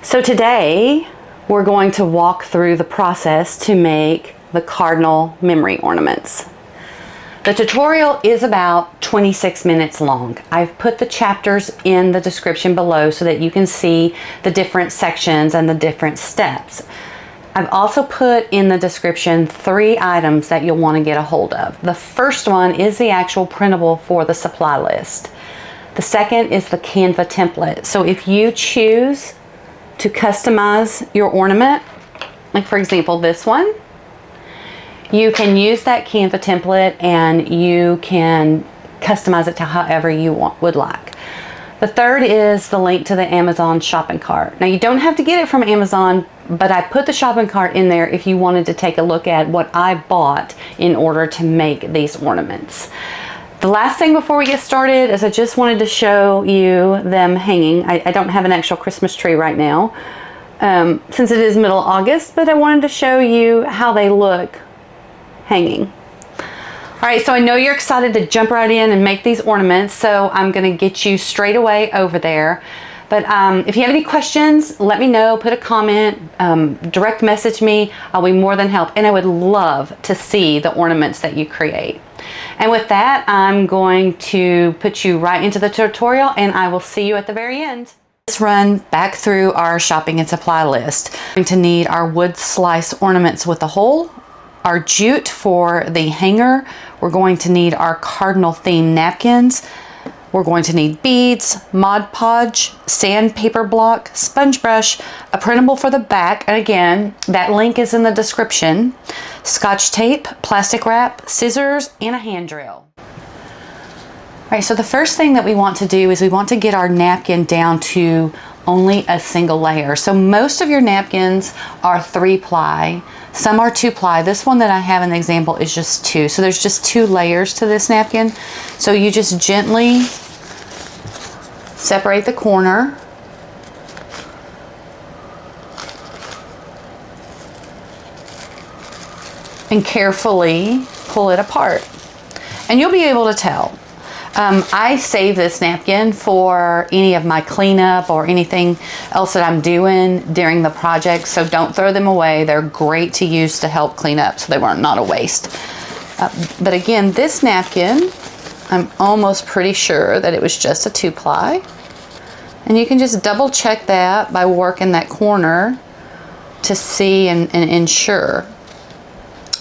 So today we're going to walk through the process to make the cardinal memory ornaments. The tutorial is about 26 minutes long. I've put the chapters in the description below so that you can see the different sections and the different steps. I've also put in the description 3 items that you'll want to get a hold of. The first one is the actual printable for the supply list. The second is the Canva template. So if you choose to customize your ornament, like for example this one, you can use that Canva template and you can customize it to however you would like. The third is the link to the Amazon shopping cart. Now you don't have to get it from Amazon, but I put the shopping cart in there if you wanted to take a look at what I bought in order to make these ornaments. The last thing before we get started is I just wanted to show you them hanging. I don't have an actual Christmas tree right now since it is middle August, but I wanted to show you how they look hanging. All right, so I know you're excited to jump right in and make these ornaments, so I'm going to get you straight away over there. But if you have any questions, let me know, put a comment, direct message me. I'll be more than help, and I would love to see the ornaments that you create. And with that, I'm going to put you right into the tutorial and I will see you at the very end. Let's run back through our shopping and supply list. We're going to need our wood slice ornaments with a hole, our jute for the hanger. We're going to need our cardinal theme napkins. We're going to need beads, Mod Podge, sandpaper block, sponge brush, a printable for the back, and again, that link is in the description, Scotch tape, plastic wrap, scissors, and a hand drill. All right, so the first thing that we want to do is we want to get our napkin down to only a single layer. So most of your napkins are 3-ply. Some are 2-ply. This one that I have in the example is just 2. So there's just 2 layers to this napkin. So you just gently separate the corner. And carefully pull it apart. And you'll be able to tell. I save this napkin for any of my cleanup or anything else that I'm doing during the project, so don't throw them away. They're great to use to help clean up, so they were not a waste. But again, this napkin, I'm almost pretty sure that it was just a 2-ply. And you can just double check that by working that corner to see and ensure.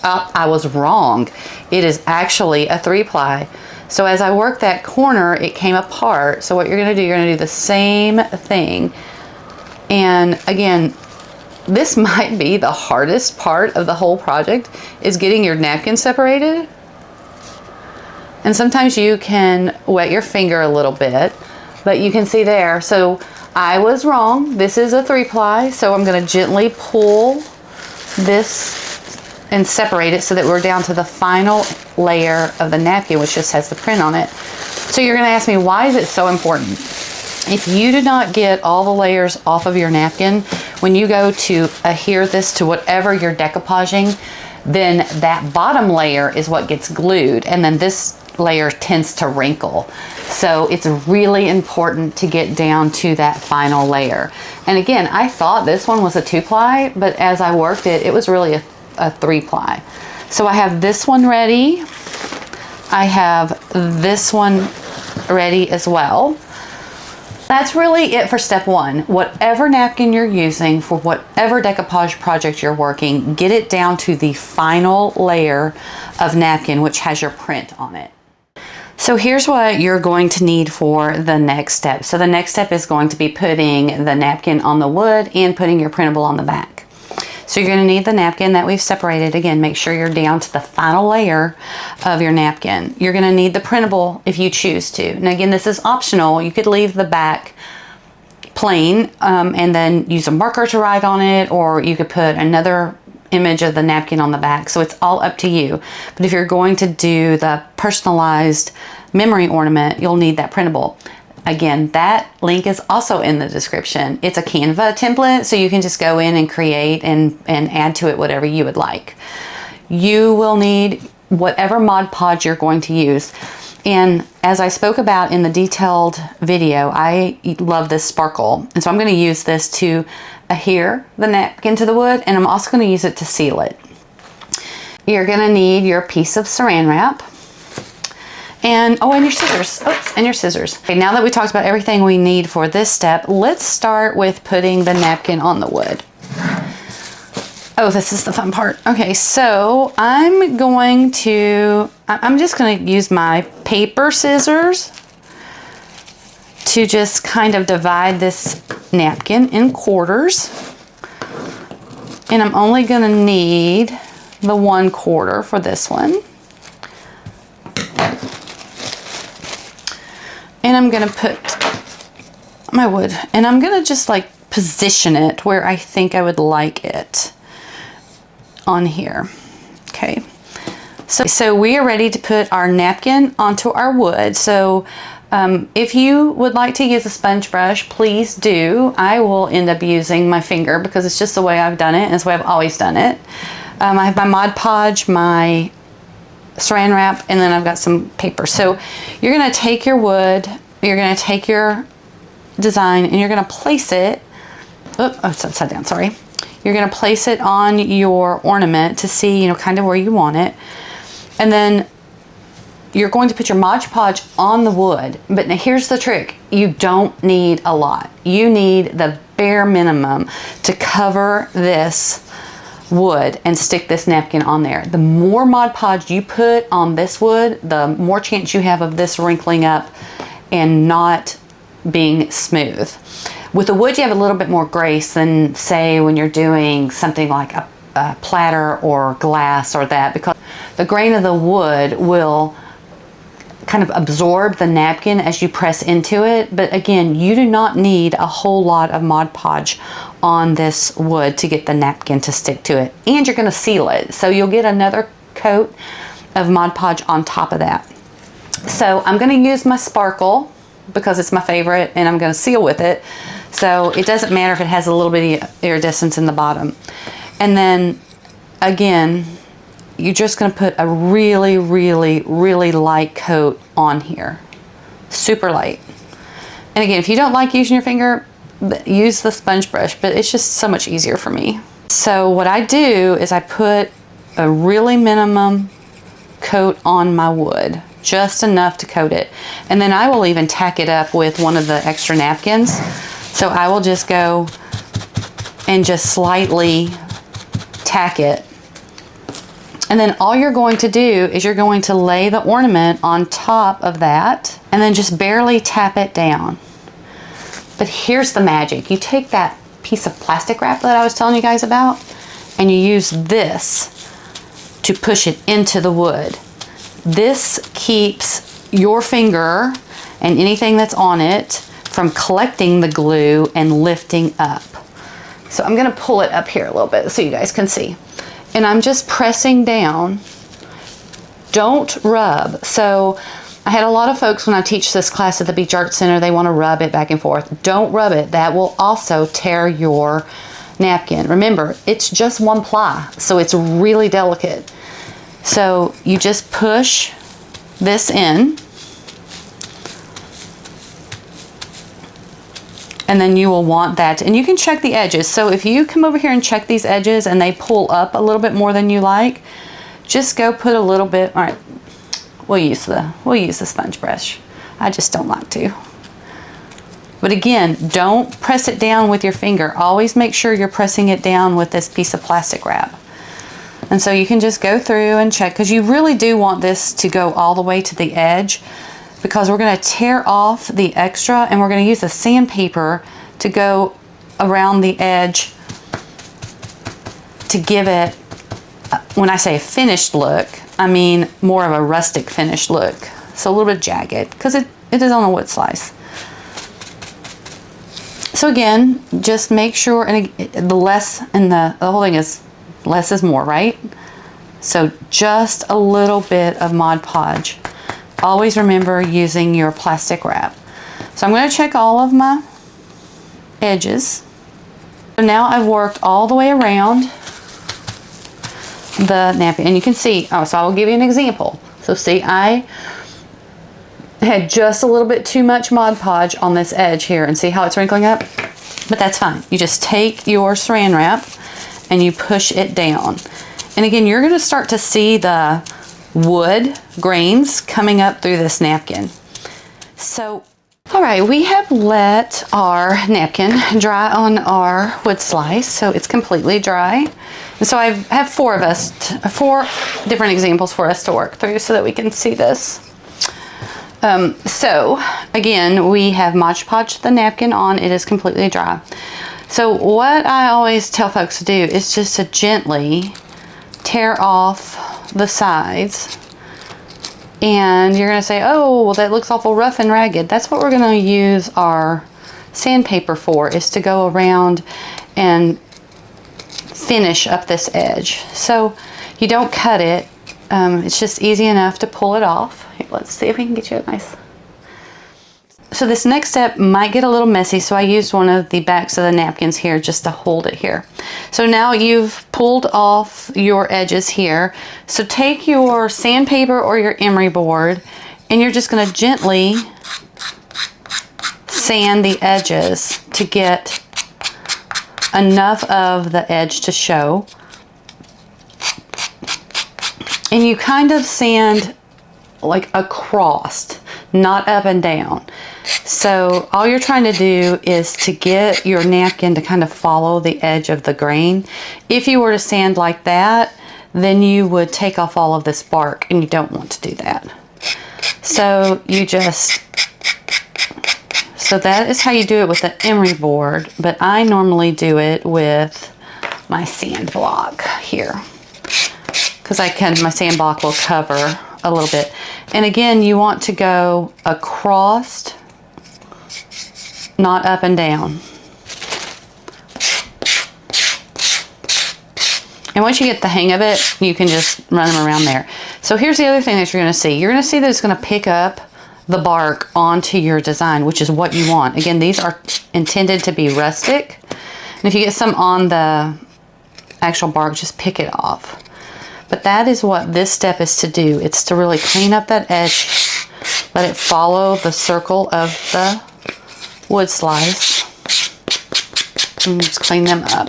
I was wrong. It is actually a 3-ply. So as I work that corner, it came apart. So what you're going to do, you're going to do the same thing. And again, this might be the hardest part of the whole project, is getting your napkin separated. And sometimes you can wet your finger a little bit, but you can see there. So I was wrong. This is a 3-ply. So I'm going to gently pull this and separate it so that we're down to the final layer of the napkin, which just has the print on it. So you're going to ask me, why is it so important? If you do not get all the layers off of your napkin, when you go to adhere this to whatever you're decoupaging, then that bottom layer is what gets glued, and then this layer tends to wrinkle. So it's really important to get down to that final layer. And again, I thought this one was a 2-ply, but as I worked it, it was really a 3-ply. So I have this one ready. I have this one ready as well. That's really it for step 1. Whatever napkin you're using for whatever decoupage project you're working, get it down to the final layer of napkin, which has your print on it. So here's what you're going to need for the next step. So the next step is going to be putting the napkin on the wood and putting your printable on the back. So you're going to need the napkin that we've separated. Again, make sure you're down to the final layer of your napkin. You're going to need the printable if you choose to. Now again, this is optional. You could leave the back plain and then use a marker to write on it, or you could put another image of the napkin on the back. So it's all up to you. But if you're going to do the personalized memory ornament, you'll need that printable. Again, that link is also in the description. It's a Canva template, so you can just go in and create and add to it whatever you would like. You will need whatever Mod Podge you're going to use. And as I spoke about in the detailed video, I love this sparkle. And so I'm going to use this to adhere the napkin to the wood, and I'm also going to use it to seal it. You're going to need your piece of saran wrap. And, oh, and your scissors. Oops, and your scissors. Okay, now that we talked about everything we need for this step, let's start with putting the napkin on the wood. Oh, this is the fun part. Okay, so I'm just going to use my paper scissors to just kind of divide this napkin in quarters. And I'm only going to need the 1/4 for this one. And I'm going to put my wood, and I'm going to just like position it where I think I would like it on here. Okay, so we are ready to put our napkin onto our wood. So if you would like to use a sponge brush, please do. I will end up using my finger because it's just the way I've done it, and it's the way I've always done it. I have my Mod Podge, my saran wrap, and then I've got some paper. So you're going to take your wood, you're going to take your design, and you're going to place it, oh, it's upside down, sorry. You're going to place it on your ornament to see, you know, kind of where you want it. And then you're going to put your Mod Podge on the wood. But now here's the trick. You don't need a lot. You need the bare minimum to cover this wood and stick this napkin on there. The more Mod Podge you put on this wood, the more chance you have of this wrinkling up and not being smooth. With the wood, you have a little bit more grace than, say, when you're doing something like a platter or glass or that, because the grain of the wood will kind of absorb the napkin as you press into it. But again, you do not need a whole lot of Mod Podge on this wood to get the napkin to stick to it. And you're going to seal it. So you'll get another coat of Mod Podge on top of that. So I'm going to use my sparkle because it's my favorite, and I'm going to seal with it. So it doesn't matter if it has a little bit of iridescence in the bottom. And then again, you're just going to put a really, really, really light coat on here. Super light. And again, if you don't like using your finger, use the sponge brush, but it's just so much easier for me. So what I do is I put a really minimum coat on my wood, just enough to coat it. And then I will even tack it up with one of the extra napkins. So I will just go and just slightly tack it. And then all you're going to do is you're going to lay the ornament on top of that and then just barely tap it down. But here's the magic. You take that piece of plastic wrap that I was telling you guys about, and you use this to push it into the wood. This keeps your finger and anything that's on it from collecting the glue and lifting up. So I'm going to pull it up here a little bit so you guys can see. And I'm just pressing down. Don't rub. So I had a lot of folks when I teach this class at the Beach Arts Center, they want to rub it back and forth. Don't rub it. That will also tear your napkin. Remember, it's just one ply, so it's really delicate. So you just push this in, and then you will want that, and you can check the edges. So if you come over here and check these edges and they pull up a little bit more than you like, just go put a little bit. All right, we'll use the sponge brush. I just don't like to. But again, don't press it down with your finger. Always make sure you're pressing it down with this piece of plastic wrap. And so you can just go through and check, because you really do want this to go all the way to the edge, because we're going to tear off the extra and we're going to use the sandpaper to go around the edge to give it, when I say a finished look, I mean more of a rustic finished look. So a little bit jagged, because it is on a wood slice. So again, just make sure, and the less, and the whole thing is less is more, right? So just a little bit of Mod Podge. Always remember using your plastic wrap. So I'm going to check all of my edges. So now I've worked all the way around the napkin, and you can see, oh, so I will give you an example. So see, I I had just a little bit too much Mod Podge on this edge here, and see how it's wrinkling up? But that's fine. You just take your saran wrap and you push it down. And again, you're gonna start to see the wood grains coming up through this napkin. So, all right, we have let our napkin dry on our wood slice, so it's completely dry. And so I have four different examples for us to work through so that we can see this. So again, we have Mod Podge the napkin on. It is completely dry. So what I always tell folks to do is just to gently tear off the sides. And you're going to say, oh, well, that looks awful rough and ragged. That's what we're going to use our sandpaper for, is to go around and finish up this edge. So you don't cut it. It's just easy enough to pull it off. Here, let's see if we can get you a nice. So this next step might get a little messy, so I used one of the backs of the napkins here just to hold it here. So now you've pulled off your edges here. So take your sandpaper or your emery board and you're just going to gently sand the edges to get enough of the edge to show. And you kind of sand like across, not up and down. So all you're trying to do is to get your napkin to kind of follow the edge of the grain. If you were to sand like that, then you would take off all of this bark, and you don't want to do that. So that is how you do it with the emery board, but I normally do it with my sand block here, because my sand block will cover a little bit. And again, you want to go across, not up and down. And once you get the hang of it, you can just run them around there. So here's the other thing that you're going to see. You're going to see that it's going to pick up the bark onto your design, which is what you want. Again, these are intended to be rustic. And if you get some on the actual bark, just pick it off. But that is what this step is to do. It's to really clean up that edge, let it follow the circle of the wood slice, and just clean them up.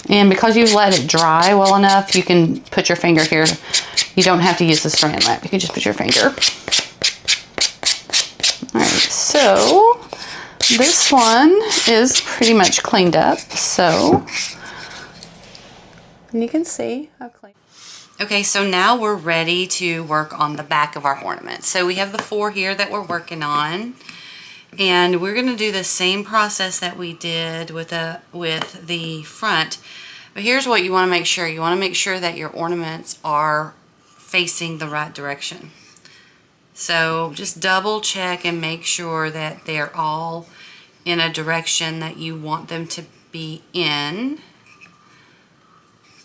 And because you've let it dry well enough, you can put your finger here. You don't have to use the saran wrap. You can just put your finger. All right, so this one is pretty much cleaned up. So you can see I've cleaned. Okay, so now we're ready to work on the back of our ornament. So we have the 4 here that we're working on, and we're going to do the same process that we did with the front. But here's what you want to make sure. You want to make sure that your ornaments are facing the right direction. So just double check and make sure that they're all in a direction that you want them to be in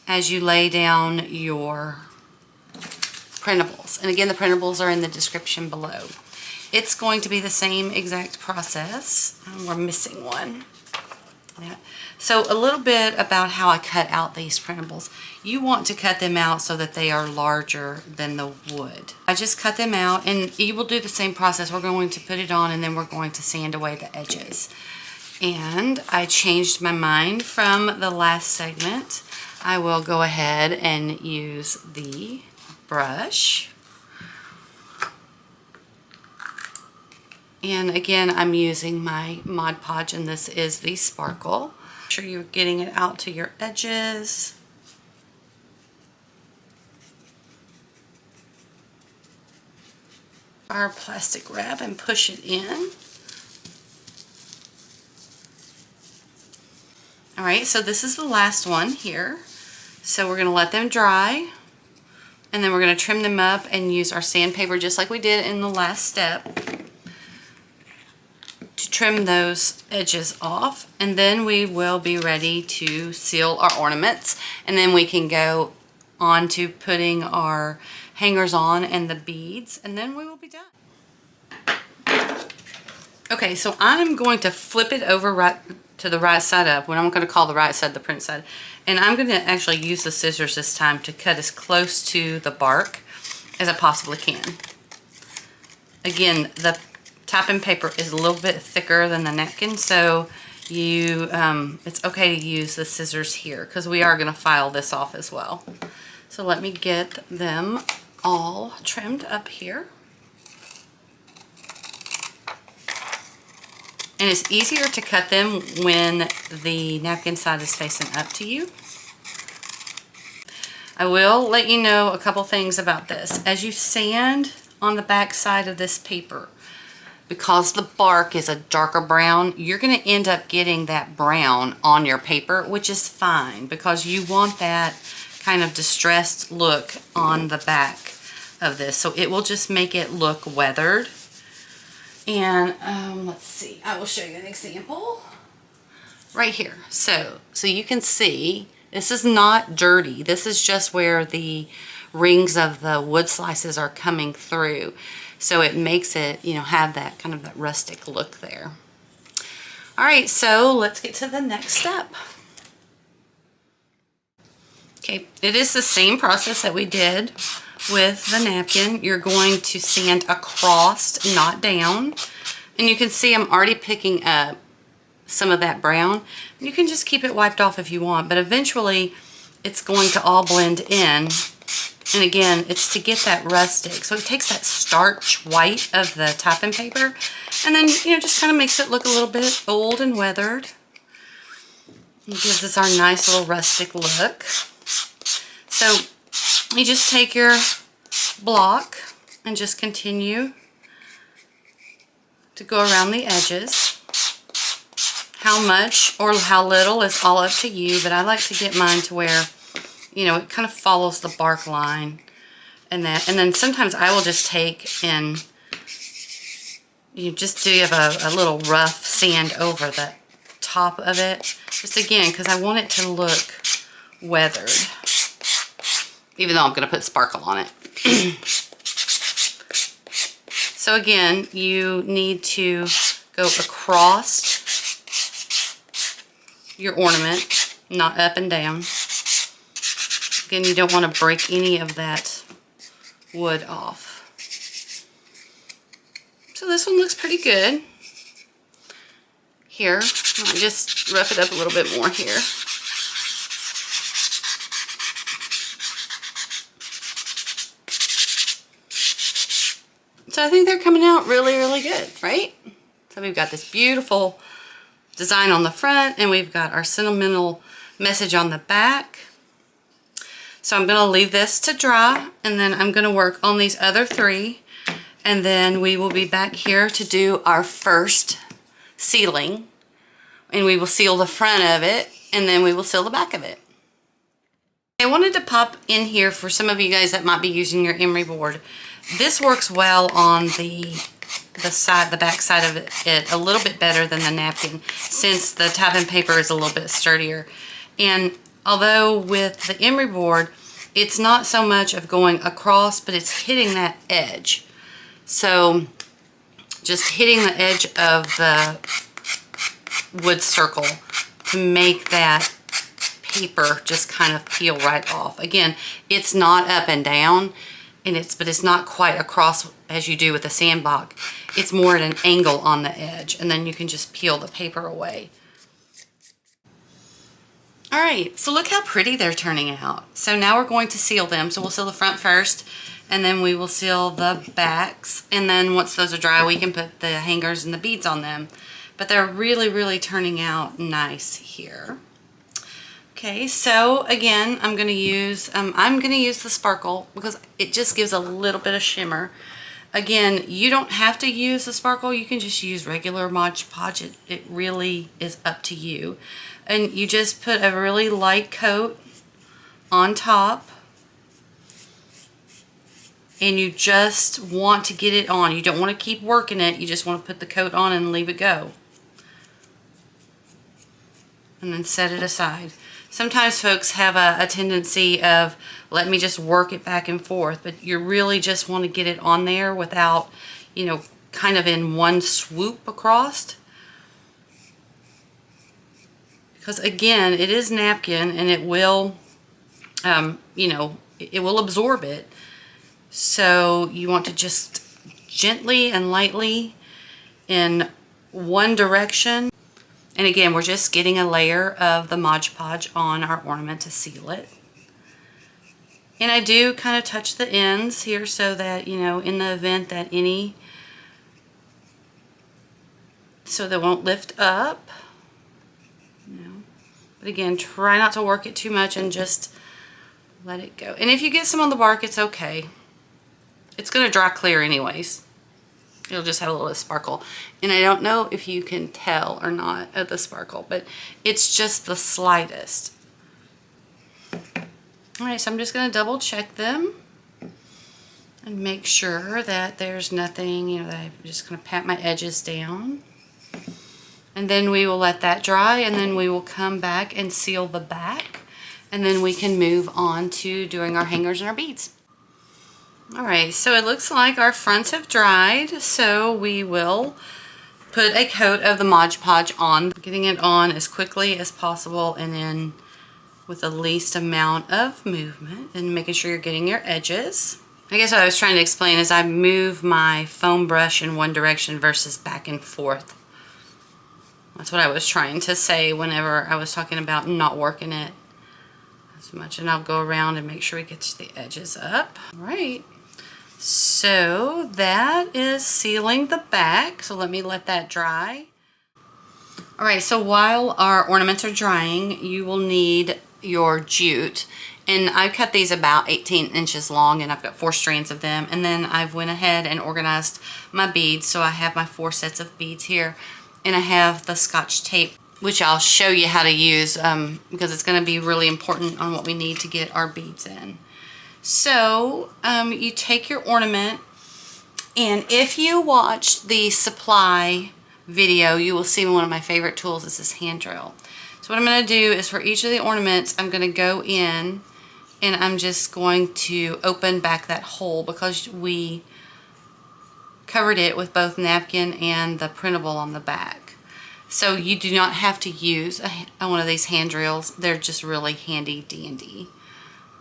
as you lay down your printables. And again, the printables are in the description below. It's going to be the same exact process. We're missing one. Yeah. So a little bit about how I cut out these printables. You want to cut them out so that they are larger than the wood. I just cut them out, and you will do the same process. We're going to put it on, and then we're going to sand away the edges. And I changed my mind from the last segment. I will go ahead and use the brush. And again, I'm using my Mod Podge, and this is the Sparkle. Make sure you're getting it out to your edges. Our plastic wrap and push it in. All right, so this is the last one here. So we're going to let them dry, and then we're going to trim them up and use our sandpaper just like we did in the last step to trim those edges off. And then we will be ready to seal our ornaments, and then we can go on to putting our hangers on and the beads, and then we will be done. Okay, so I'm going to flip it over right to the right side up, what I'm going to call the right side, the print side. And I'm going to actually use the scissors this time to cut as close to the bark as I possibly can. Again, the typing paper is a little bit thicker than the napkin, so you it's okay to use the scissors here because we are going to file this off as well. So let me get them all trimmed up here. And it's easier to cut them when the napkin side is facing up to you. I will let you know a couple things about this. As you sand on the back side of this paper, because the bark is a darker brown, you're going to end up getting that brown on your paper, which is fine because you want that kind of distressed look on the back of this. So it will just make it look weathered. And let's see, I will show you an example right here. So you can see this is not dirty. This is just where the rings of the wood slices are coming through. So it makes it, you know, have that kind of that rustic look there. All right, so let's get to the next step. Okay, it is the same process that we did with the napkin. You're going to sand across, not down. And you can see I'm already picking up some of that brown. You can just keep it wiped off if you want, but eventually it's going to all blend in. And again, it's to get that rustic. So it takes that starch white of the typing paper and then, you know, just kind of makes it look a little bit old and weathered. It gives us our nice little rustic look. So you just take your block and just continue to go around the edges. How much or how little is all up to you, but I like to get mine to where, you know, it kind of follows the bark line and that. And then sometimes I will just take and you just give a little rough sand over the top of it. Just again, because I want it to look weathered. Even though I'm going to put sparkle on it. So again, you need to go across your ornament, not up and down. Again, you don't want to break any of that wood off. So this one looks pretty good. Here, I'll just rough it up a little bit more here. So I think they're coming out really, really good, right? So we've got this beautiful design on the front and we've got our sentimental message on the back. So I'm going to leave this to dry and then I'm going to work on these other three and then we will be back here to do our first sealing and we will seal the front of it and then we will seal the back of it. I wanted to pop in here for some of you guys that might be using your emery board. This works well on the back side of it a little bit better than the napkin since the typing paper is a little bit sturdier. And although with the emery board, it's not so much of going across, but it's hitting that edge. So just hitting the edge of the wood circle to make that paper just kind of peel right off. Again, it's not up and down, but it's not quite across as you do with the sandbox. It's more at an angle on the edge, and then you can just peel the paper away. All right, so look how pretty they're turning out. So now we're going to seal them. So we'll seal the front first, and then we will seal the backs. And then once those are dry, we can put the hangers and the beads on them. But they're really, really turning out nice here. Okay, so again, I'm going to use the sparkle because it just gives a little bit of shimmer. Again, you don't have to use the sparkle. You can just use regular Mod Podge. It really is up to you. And you just put a really light coat on top. And you just want to get it on. You don't want to keep working it. You just want to put the coat on and leave it go. And then set it aside. Sometimes folks have a tendency of, let me just work it back and forth, but you really just want to get it on there without, you know, kind of in one swoop across. Because again, it is napkin and it will, you know, it will absorb it. So you want to just gently and lightly in one direction. And again, we're just getting a layer of the Mod Podge on our ornament to seal it. And I do kind of touch the ends here so that, you know, in the event that so they won't lift up. You know. But again, try not to work it too much and just let it go. And if you get some on the bark, it's okay. It's going to dry clear anyways. It'll just have a little sparkle. And I don't know if you can tell or not of the sparkle, but it's just the slightest. Alright, so I'm just going to double check them and make sure that there's nothing, you know, that I'm just going to pat my edges down. And then we will let that dry, and then we will come back and seal the back. And then we can move on to doing our hangers and our beads. Alright, so it looks like our fronts have dried, so we will put a coat of the Mod Podge on, getting it on as quickly as possible and then with the least amount of movement and making sure you're getting your edges. I guess what I was trying to explain is I move my foam brush in one direction versus back and forth. That's what I was trying to say whenever I was talking about not working it as much. And I'll go around and make sure we get the edges up. All right. So that is sealing the back. So let me let that dry. All right, so while our ornaments are drying, you will need your jute. And I've cut these about 18 inches long, and I've got 4 strands of them. And then I've went ahead and organized my beads. So I have my 4 sets of beads here. And I have the Scotch tape, which I'll show you how to use because it's going to be really important on what we need to get our beads in. So you take your ornament, and if you watch the supply video, you will see one of my favorite tools is this hand drill. So what I'm going to do is for each of the ornaments, I'm going to go in and I'm just going to open back that hole because we covered it with both napkin and the printable on the back. So you do not have to use one of these hand drills. They're just really handy dandy.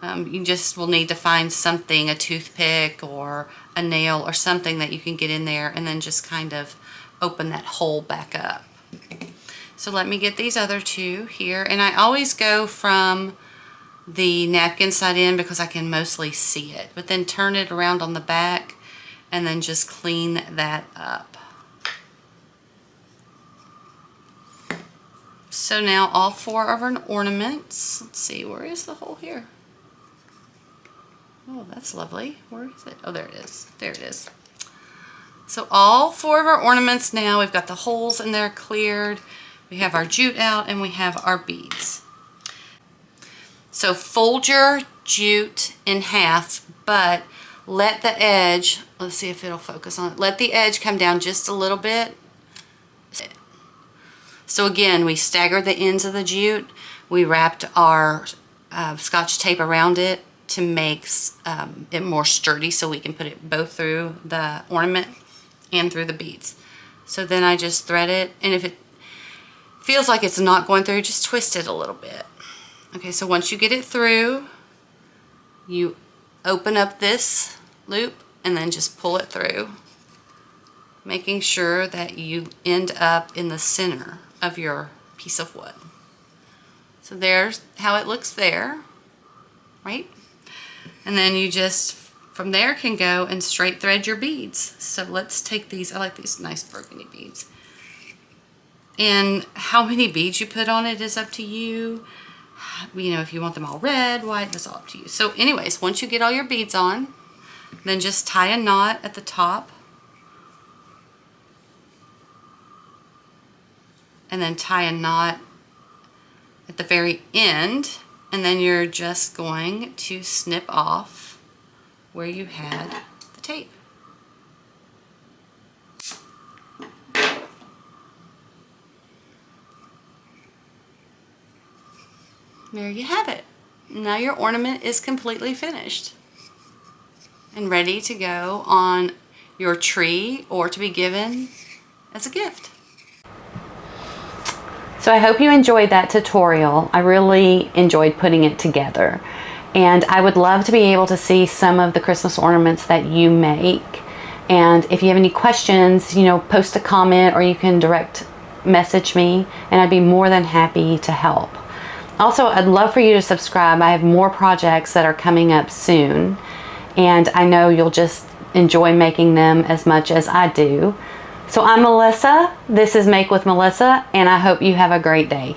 You just will need to find something, a toothpick or a nail or something that you can get in there and then just kind of open that hole back up. So let me get these other 2 here. And I always go from the napkin side in because I can mostly see it. But then turn it around on the back and then just clean that up. So now all 4 of our ornaments, let's see, where is the hole here? Oh, that's lovely. Where is it? Oh, there it is. There it is. So all 4 of our ornaments now, we've got the holes in there cleared. We have our jute out and we have our beads. So fold your jute in half, but let the edge, let's see if it'll focus on it. Let the edge come down just a little bit. So again, we staggered the ends of the jute. We wrapped our Scotch tape around it to make it more sturdy so we can put it both through the ornament and through the beads. So then I just thread it, and if it feels like it's not going through, just twist it a little bit. Okay, so once you get it through, you open up this loop and then just pull it through, making sure that you end up in the center of your piece of wood. So there's how it looks there, right? And then you just, from there, can go and straight thread your beads. So let's take these, I like these nice burgundy beads. And how many beads you put on it is up to you. You know, if you want them all red, white, that's all up to you. So anyways, once you get all your beads on, then just tie a knot at the top. And then tie a knot at the very end. And then you're just going to snip off where you had the tape. There you have it. Now your ornament is completely finished and ready to go on your tree or to be given as a gift. So I hope you enjoyed that tutorial. I really enjoyed putting it together. And I would love to be able to see some of the Christmas ornaments that you make. And if you have any questions, you know, post a comment, or you can direct message me, and I'd be more than happy to help. Also, I'd love for you to subscribe. I have more projects that are coming up soon, and I know you'll just enjoy making them as much as I do. So I'm Melissa. This is Make with Melissa, and I hope you have a great day.